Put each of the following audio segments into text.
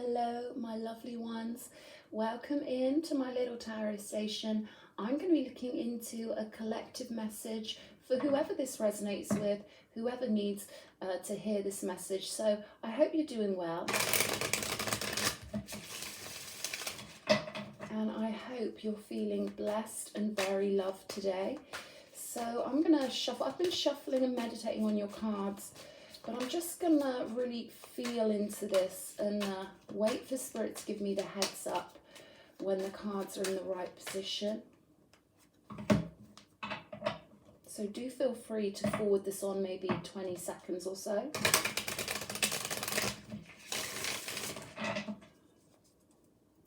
Hello, my lovely ones. Welcome in to my little tarot station. I'm going to be looking into a collective message for whoever this resonates with, whoever needs to hear this message. So I hope you're doing well. And I hope you're feeling blessed and very loved today. So I'm going to shuffle. I've been shuffling and meditating on your cards, but I'm just going to really feel into this and wait for Spirit to give me the heads up when the cards are in the right position. So do feel free to forward this on maybe 20 seconds or so.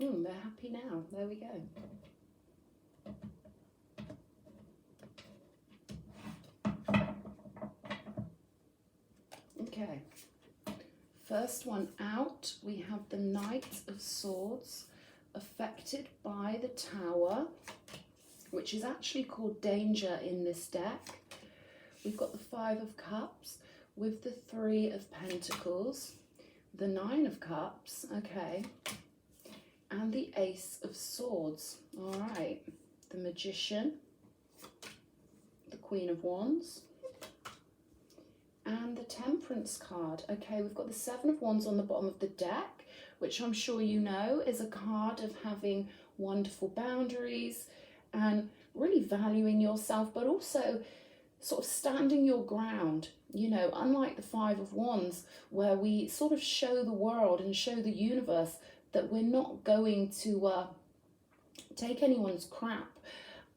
They're happy now. There we go. Okay, first one out, we have the Knight of Swords, affected by the Tower, which is actually called Danger in this deck. We've got the Five of Cups with the Three of Pentacles, the Nine of Cups, okay, and the Ace of Swords. All right, the Magician, the Queen of Wands, and the Temperance card. Okay, we've got the Seven of Wands on the bottom of the deck, which I'm sure you know is a card of having wonderful boundaries and really valuing yourself, but also sort of standing your ground. You know, unlike the Five of Wands, where we sort of show the world and show the universe that we're not going to take anyone's crap.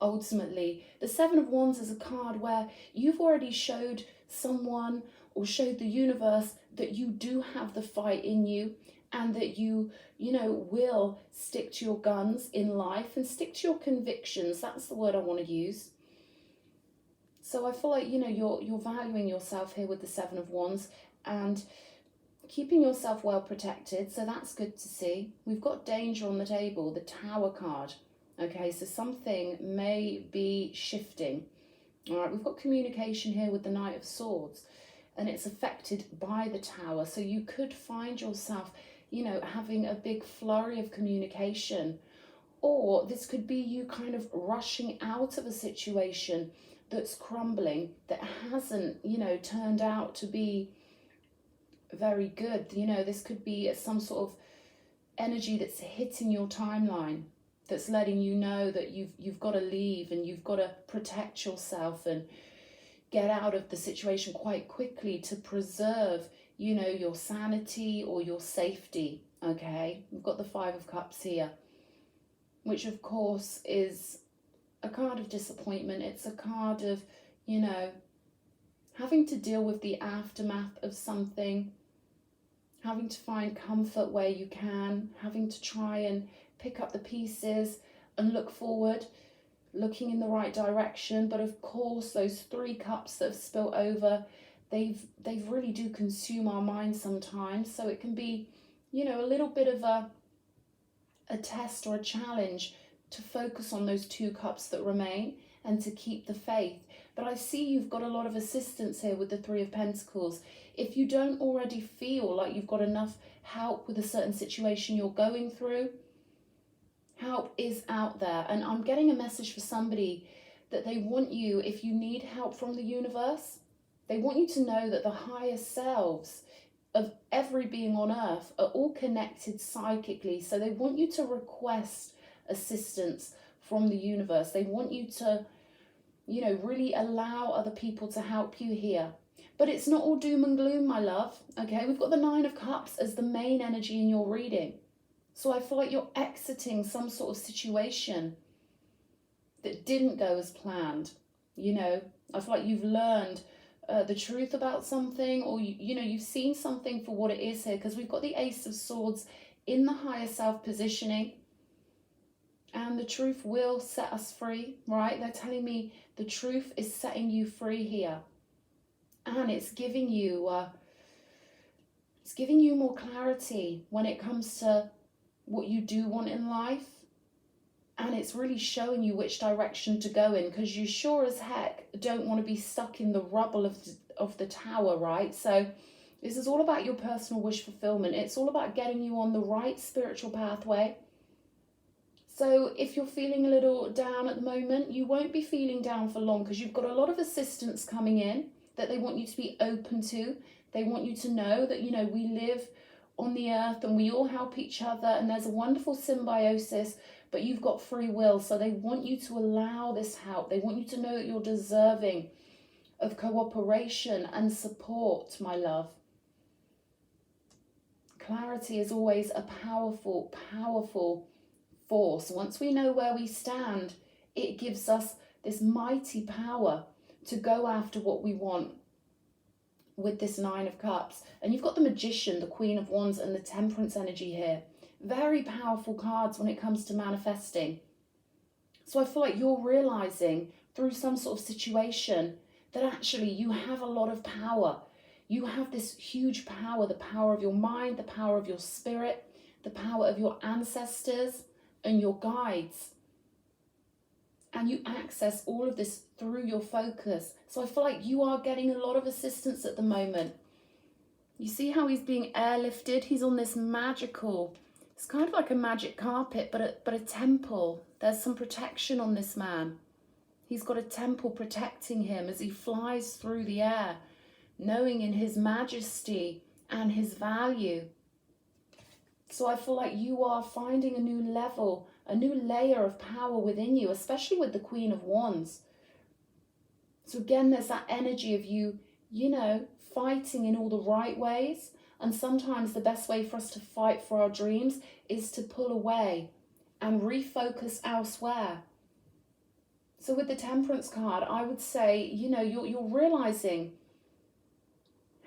Ultimately, the Seven of Wands is a card where you've already showed someone or showed the universe that you do have the fight in you, and that you know, will stick to your guns in life and stick to your convictions. That's the word I want to use. So I feel like, you know, you're valuing yourself here with the Seven of Wands and keeping yourself well protected. So that's good to see. We've got Danger on the table, the Tower card. Okay, so something may be shifting. All right, we've got communication here with the Knight of Swords, and it's affected by the Tower. So you could find yourself, you know, having a big flurry of communication, or this could be you kind of rushing out of a situation that's crumbling, that hasn't, you know, turned out to be very good. You know, this could be some sort of energy that's hitting your timeline, that's letting you know that you've got to leave and you've got to protect yourself and get out of the situation quite quickly to preserve, you know, your sanity or your safety. Okay, we've got the Five of Cups here, which of course is a card of disappointment. It's a card of, you know, having to deal with the aftermath of something, having to find comfort where you can, having to try and pick up the pieces and look forward, looking in the right direction. But of course, those three cups that have spilt over, they really do consume our minds sometimes. So it can be, you know, a little bit of a test or a challenge to focus on those two cups that remain and to keep the faith. But I see you've got a lot of assistance here with the Three of Pentacles. If you don't already feel like you've got enough help with a certain situation you're going through, help is out there. And I'm getting a message for somebody that they want you, if you need help from the universe, they want you to know that the higher selves of every being on earth are all connected psychically. So they want you to request assistance from the universe. They want you to, you know, really allow other people to help you here. But it's not all doom and gloom, my love. Okay, we've got the Nine of Cups as the main energy in your reading. So I feel like you're exiting some sort of situation that didn't go as planned. You know, I feel like you've learned the truth about something, or you know, you've seen something for what it is here, because we've got the Ace of Swords in the higher self positioning, and the truth will set us free, right? They're telling me the truth is setting you free here, and it's giving you more clarity when it comes to what you do want in life, and it's really showing you which direction to go in, because you sure as heck don't want to be stuck in the rubble of the Tower, right? So This is all about your personal wish fulfillment. It's all about getting you on the right spiritual pathway. So if you're feeling a little down at the moment, you won't be feeling down for long, because you've got a lot of assistance coming in that they want you to be open to. They want you to know that, you know, we live on the earth and we all help each other, and there's a wonderful symbiosis, but you've got free will. So they want you to allow this help. They want you to know that you're deserving of cooperation and support, my love. Clarity is always a powerful, powerful force. Once we know where we stand, it gives us this mighty power to go after what we want with this Nine of Cups. And you've got the Magician, the Queen of Wands, and the Temperance energy here. Very powerful cards when it comes to manifesting. So I feel like you're realizing through some sort of situation that actually you have a lot of power. You have this huge power, the power of your mind, the power of your spirit, the power of your ancestors and your guides. And you access all of this through your focus. So I feel like you are getting a lot of assistance at the moment. You see how he's being airlifted? He's on this magical, it's kind of like a magic carpet, but a temple. There's some protection on this man. He's got a temple protecting him as he flies through the air, knowing in his majesty and his value. So I feel like you are finding a new level, a new layer of power within you, especially with the Queen of Wands. So again, there's that energy of you, you know, fighting in all the right ways. And sometimes the best way for us to fight for our dreams is to pull away and refocus elsewhere. So with the Temperance card, I would say, you know, you're realizing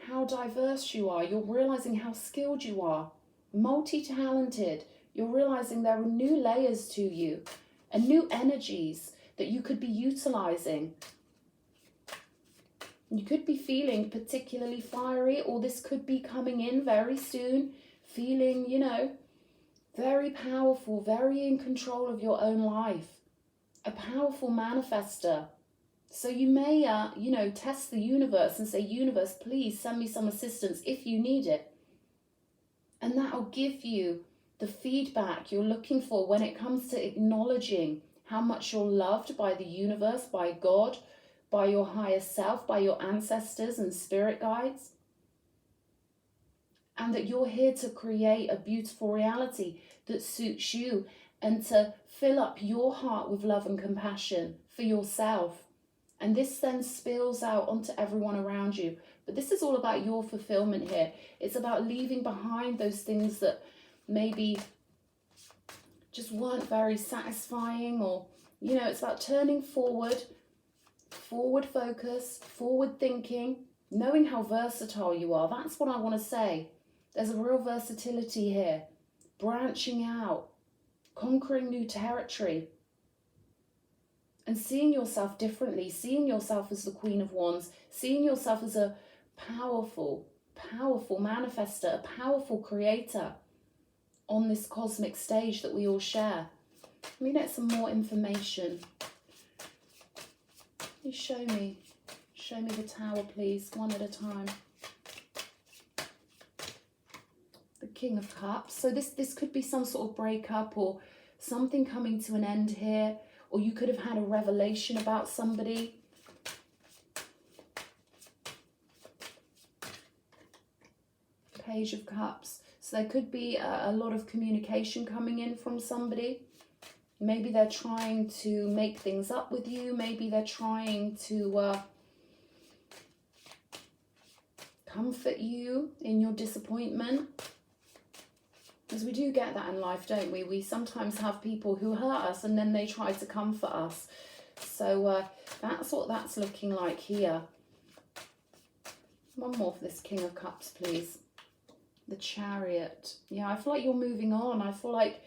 how diverse you are. You're realizing how skilled you are, multi-talented. You're realizing there are new layers to you and new energies that you could be utilizing. You could be feeling particularly fiery, or this could be coming in very soon, feeling, you know, very powerful, very in control of your own life, a powerful manifester. So you may, you know, test the universe and say, universe, please send me some assistance if you need it. And that'll give you the feedback you're looking for when it comes to acknowledging how much you're loved by the universe, by God, by your higher self, by your ancestors and spirit guides. And that you're here to create a beautiful reality that suits you and to fill up your heart with love and compassion for yourself. And this then spills out onto everyone around you. But this is all about your fulfillment here. It's about leaving behind those things that maybe just weren't very satisfying, or, you know, it's about turning forward, forward focus, forward thinking, knowing how versatile you are. That's what I want to say. There's a real versatility here, branching out, conquering new territory, and seeing yourself differently, seeing yourself as the Queen of Wands, seeing yourself as a powerful, powerful manifester, a powerful creator on this cosmic stage that we all share. Let me get some more information. You show me the Tower, please, one at a time. The King of Cups. So this could be some sort of breakup or something coming to an end here, or you could have had a revelation about somebody. Page of Cups. So there could be a lot of communication coming in from somebody. Maybe they're trying to make things up with you. Maybe they're trying to comfort you in your disappointment. Because we do get that in life, don't we? We sometimes have people who hurt us and then they try to comfort us. So that's what that's looking like here. One more for this King of Cups, please. The Chariot. Yeah, I feel like you're moving on. I feel like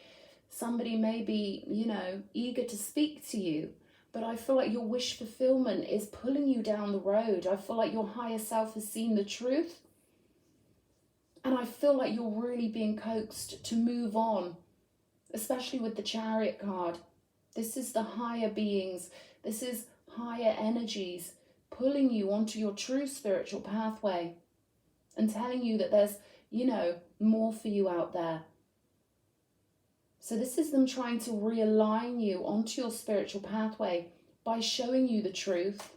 somebody may be, you know, eager to speak to you, but I feel like your wish fulfillment is pulling you down the road. I feel like your higher self has seen the truth, and I feel like you're really being coaxed to move on, especially with the Chariot card. This is the higher beings, this is higher energies pulling you onto your true spiritual pathway. and telling you that there's, you know, more for you out there. So this is them trying to realign you onto your spiritual pathway by showing you the truth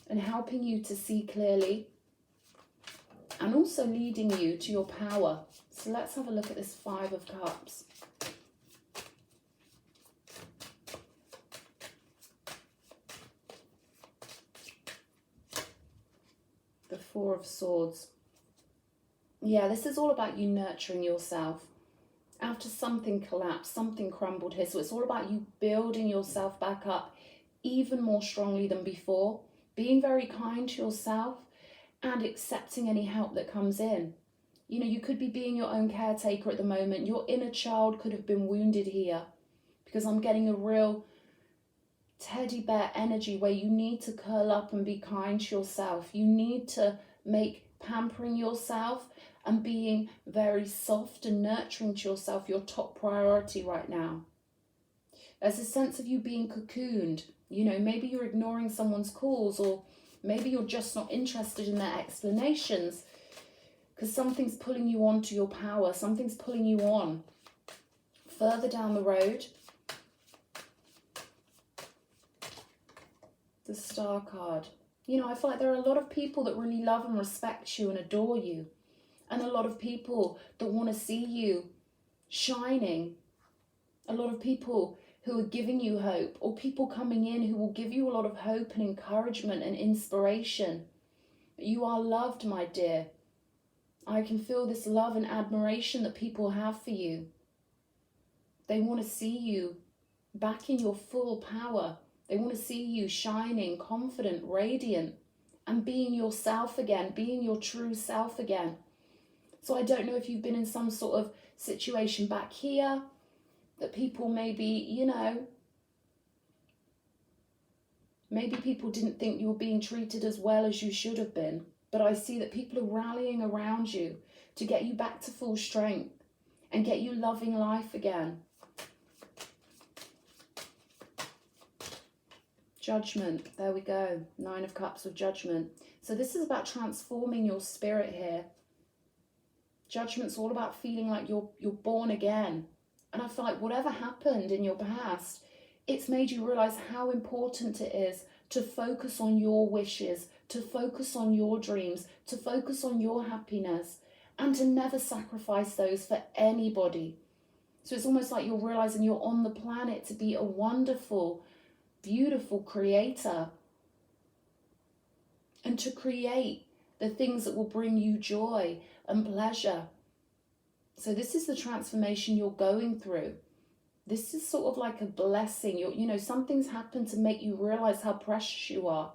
and helping you to see clearly, and also leading you to your power. So let's have a look at this Five of Cups. The Four of Swords. Yeah, this is all about you nurturing yourself. After something collapsed, something crumbled here. So it's all about you building yourself back up even more strongly than before. Being very kind to yourself and accepting any help that comes in. You know, you could be being your own caretaker at the moment. Your inner child could have been wounded here, because I'm getting a real teddy bear energy where you need to curl up and be kind to yourself. You need to make pampering yourself and being very soft and nurturing to yourself your top priority right now. There's a sense of you being cocooned. You know, maybe you're ignoring someone's calls, or maybe you're just not interested in their explanations, because something's pulling you on to your power. Something's pulling you on further down the road. The Star card. You know, I feel like there are a lot of people that really love and respect you and adore you. And a lot of people that want to see you shining. A lot of people who are giving you hope, or people coming in who will give you a lot of hope and encouragement and inspiration. You are loved, my dear. I can feel this love and admiration that people have for you. They want to see you back in your full power. They want to see you shining, confident, radiant, and being yourself again, being your true self again. So I don't know if you've been in some sort of situation back here that people maybe, you know, maybe people didn't think you were being treated as well as you should have been. But I see that people are rallying around you to get you back to full strength and get you loving life again. Judgment, there we go. Nine of Cups with Judgment. So this is about transforming your spirit here. Judgment's all about feeling like you're born again. And I feel like whatever happened in your past, it's made you realize how important it is to focus on your wishes, to focus on your dreams, to focus on your happiness, and to never sacrifice those for anybody. So it's almost like you're realizing you're on the planet to be a wonderful, beautiful creator, and to create the things that will bring you joy and pleasure. So this is the transformation you're going through. This is sort of like a blessing. You know, something's happened to make you realize how precious you are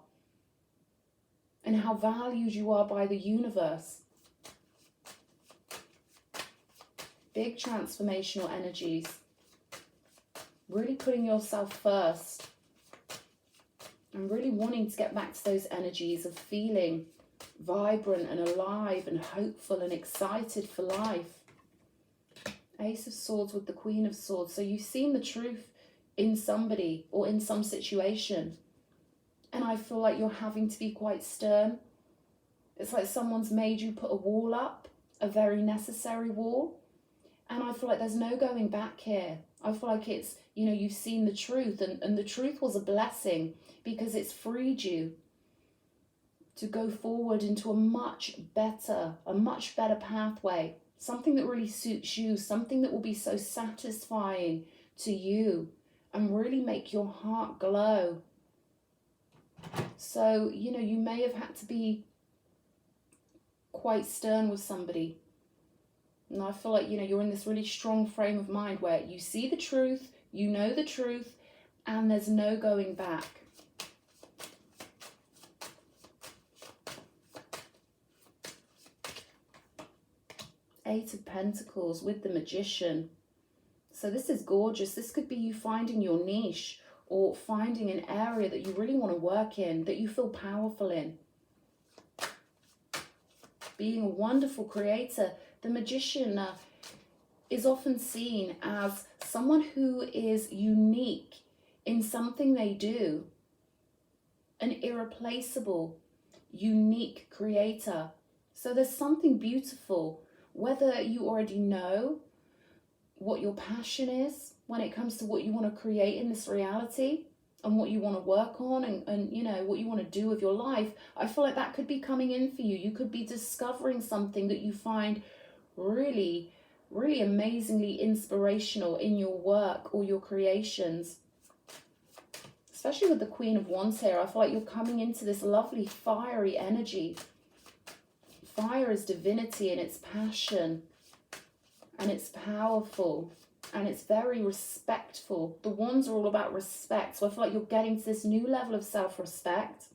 and how valued you are by the universe. Big transformational energies. Really putting yourself first and really wanting to get back to those energies of feeling vibrant and alive and hopeful and excited for life. Ace of Swords with the Queen of Swords. So you've seen the truth in somebody or in some situation. And I feel like you're having to be quite stern. It's like someone's made you put a wall up, a very necessary wall. And I feel like there's no going back here. I feel like it's, you know, you've seen the truth, and the truth was a blessing because it's freed you to go forward into a much better pathway. Something that really suits you, something that will be so satisfying to you and really make your heart glow. So, you know, you may have had to be quite stern with somebody. And I feel like, you know, you're in this really strong frame of mind where you see the truth, you know the truth, and there's no going back. Eight of Pentacles with the Magician. So this is gorgeous. This could be you finding your niche or finding an area that you really want to work in, that you feel powerful in. Being a wonderful creator. The Magician is often seen as someone who is unique in something they do. An irreplaceable, unique creator. So there's something beautiful, whether you already know what your passion is when it comes to what you want to create in this reality and what you want to work on, and you know, what you want to do with your life. I feel like that could be coming in for you. You could be discovering something that you find really, really amazingly inspirational in your work or your creations. Especially with the Queen of Wands here, I feel like you're coming into this lovely fiery energy. Fire is divinity, and it's passion, and it's powerful, and it's very respectful. The wands are all about respect. So I feel like you're getting to this new level of self-respect,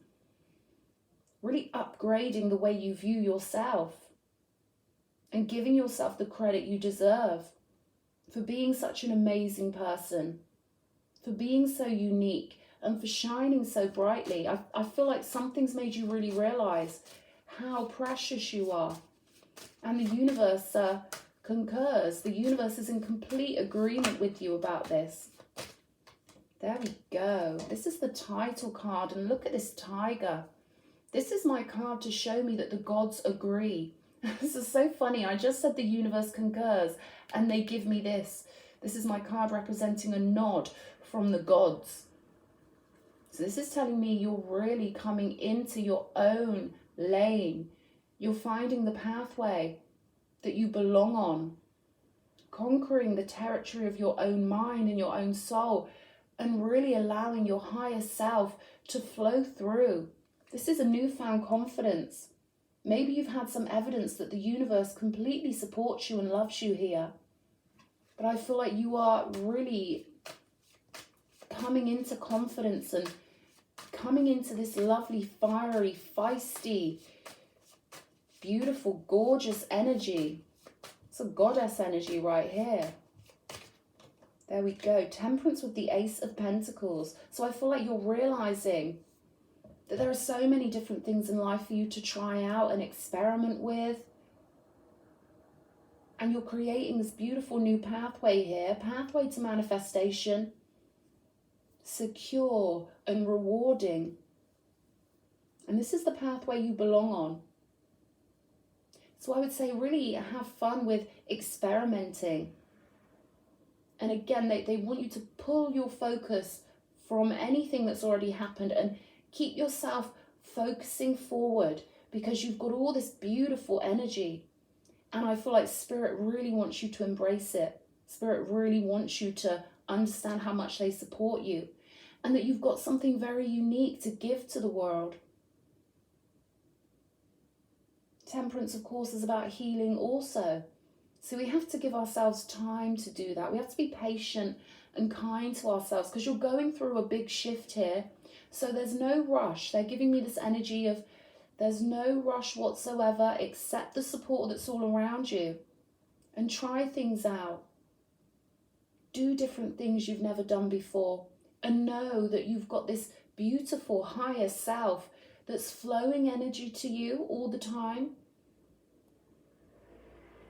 really upgrading the way you view yourself and giving yourself the credit you deserve for being such an amazing person, for being so unique, and for shining so brightly. I feel like something's made you really realize how precious you are. And the universe concurs. The universe is in complete agreement with you about this. There we go. This is the title card, and look at this tiger. This is my card to show me that the gods agree. This is so funny. I just said the universe concurs, and they give me this. This is my card representing a nod from the gods. So this is telling me you're really coming into your own lane. You're finding the pathway that you belong on, conquering the territory of your own mind and your own soul, and really allowing your higher self to flow through. This is a newfound confidence. Maybe you've had some evidence that the universe completely supports you and loves you here. But I feel like you are really coming into confidence and coming into this lovely, fiery, feisty, beautiful, gorgeous energy. It's a goddess energy right here. There we go. Temperance with the Ace of Pentacles. So I feel like you're realizing that there are so many different things in life for you to try out and experiment with. And you're creating this beautiful new pathway here. Pathway to manifestation. Secure and rewarding. And this is the pathway you belong on. So I would say really have fun with experimenting. And again, they want you to pull your focus from anything that's already happened and keep yourself focusing forward, because you've got all this beautiful energy. And I feel like Spirit really wants you to embrace it. Spirit really wants you to understand how much they support you, and that you've got something very unique to give to the world. Temperance, of course, is about healing also. So we have to give ourselves time to do that. We have to be patient and kind to ourselves, because you're going through a big shift here. So there's no rush. They're giving me this energy of there's no rush whatsoever. Accept the support that's all around you and try things out. Do different things you've never done before, and know that you've got this beautiful higher self that's flowing energy to you all the time,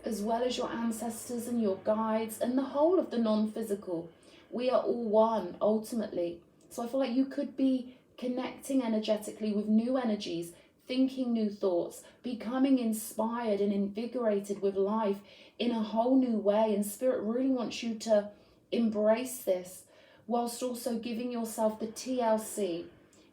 as well as your ancestors and your guides and the whole of the non-physical. We are all one ultimately. So I feel like you could be connecting energetically with new energies, thinking new thoughts, becoming inspired and invigorated with life in a whole new way. And Spirit really wants you to embrace this, whilst also giving yourself the TLC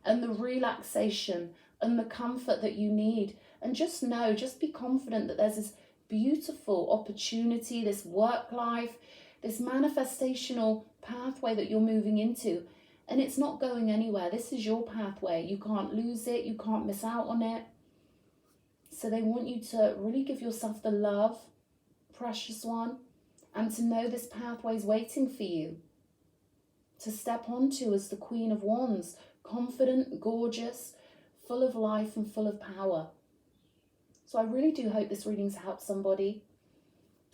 and the relaxation and the comfort that you need. And just know, just be confident that there's this beautiful opportunity, this work life, this manifestational pathway that you're moving into. And it's not going anywhere. This is your pathway. You can't lose it. You can't miss out on it. So they want you to really give yourself the love, precious one, and to know this pathway is waiting for you to step onto as the Queen of Wands, confident, gorgeous, full of life and full of power. So I really do hope this reading's helped somebody.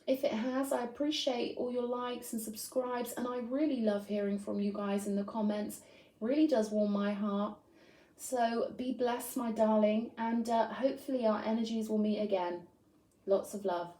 If it has, I appreciate all your likes and subscribes, and I really love hearing from you guys in the comments. It really does warm my heart. So be blessed, my darling, and hopefully our energies will meet again. Lots of love.